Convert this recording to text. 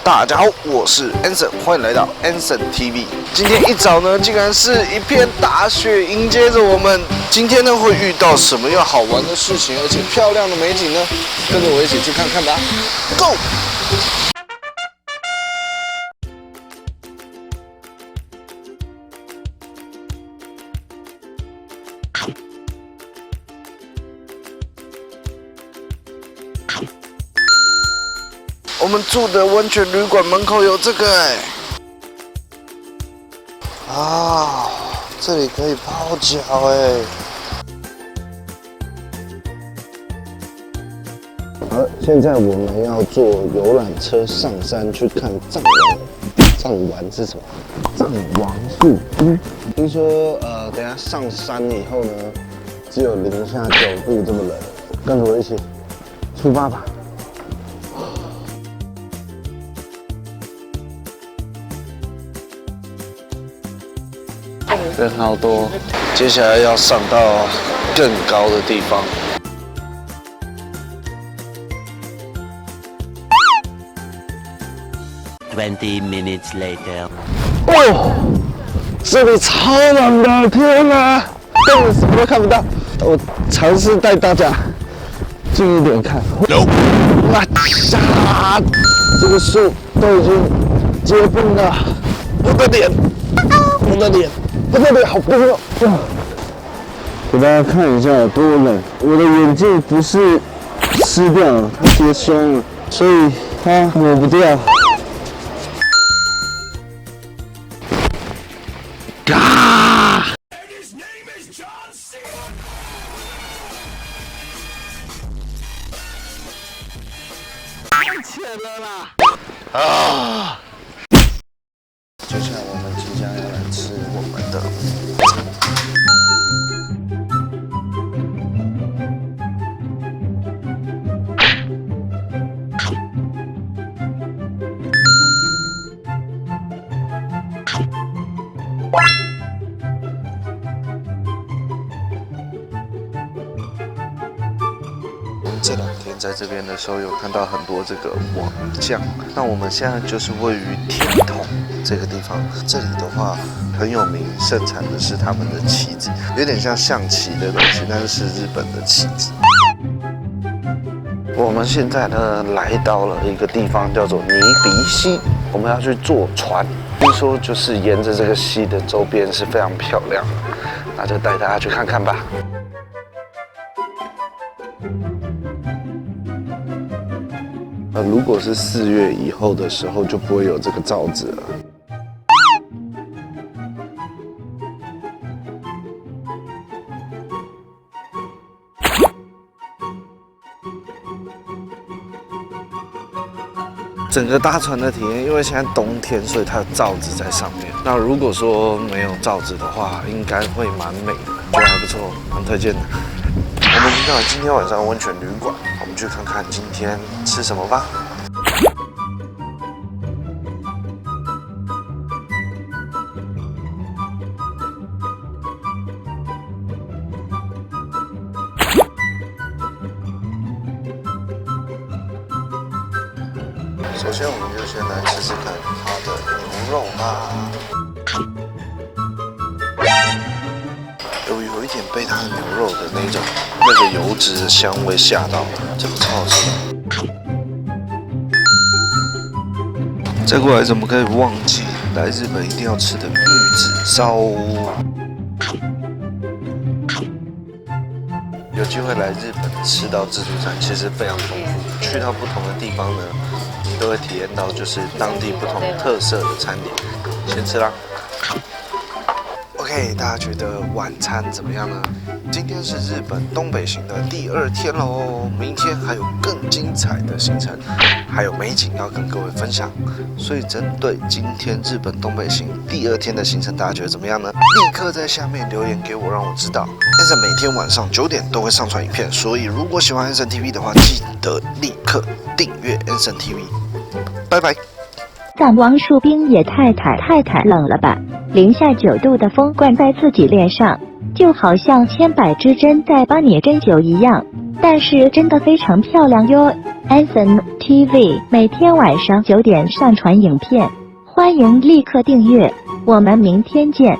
大家好，我是 Anson， 欢迎来到 AnsonTV。今天一早呢，竟然是一片大雪迎接着我们。今天呢，会遇到什么样好玩的事情，而且漂亮的美景呢？跟着我一起去看看吧 ，Go！我们住的温泉旅馆门口有这个啊，这里可以泡脚好，现在我们要坐游览车上山去看藏王。藏王是什么？藏王树冰。听说等一下上山以后呢，只有零下9度这么冷，跟着我一起出发吧。人好多，接下来要上到更高的地方。20 minutes later。哦，这里超冷的，天哪，根本什么都看不到。我尝试带大家近一点看。哇呀，这个树都已经结冰了，我的脸，我的脸。我这里好冰哦！给大家看一下有多冷。我的眼镜不是湿掉了，它结霜了，所以它抹不掉。嘎！太浅了啦！啊！接下来我们即将要来吃我们的这2天在这边的时候，有看到很多这个网酱。那我们现在就是位于天童这个地方，这里的话很有名，盛产的是他们的旗子，有点像象棋的东西，但是日本的旗子。我们现在呢来到了一个地方叫做尼鼻溪，我们要去坐船。听说就是沿着这个溪的周边是非常漂亮的，那就带大家去看看吧。如果是4月以后的时候，就不会有这个罩子了。整个搭船的体验，因为现在冬天，所以它有罩子在上面。那如果说没有罩子的话，应该会蛮美的，觉得还不错，蛮推荐的。我们到今天晚上温泉旅馆，我们去看看今天吃什么吧。首先，我们就先来吃吃看它的牛肉吧。有一点被它的牛肉的那个油脂的香味吓到了，这个超好吃的。再过来，怎么可以忘记来日本一定要吃的玉子烧？有机会来日本吃到自助餐，其实非常丰富。去到不同的地方呢，你都会体验到就是当地不同特色的餐点。先吃啦。OK， 大家觉得晚餐怎么样呢？今天是日本东北行的第2天喽，明天还有更精彩的行程，还有美景要跟各位分享。所以针对今天日本东北行第2天的行程，大家觉得怎么样呢？立刻在下面留言给我，让我知道。Anson 每天晚上9点都会上传影片，所以如果喜欢 AnsonTV 的话，记得立刻订阅 AnsonTV。拜拜。藏王树冰也太冷了吧！零下9度的风灌在自己脸上，就好像千百支针在帮你针灸一样。但是真的非常漂亮哟。AnsonTV 每天晚上9点上传影片，欢迎立刻订阅，我们明天见。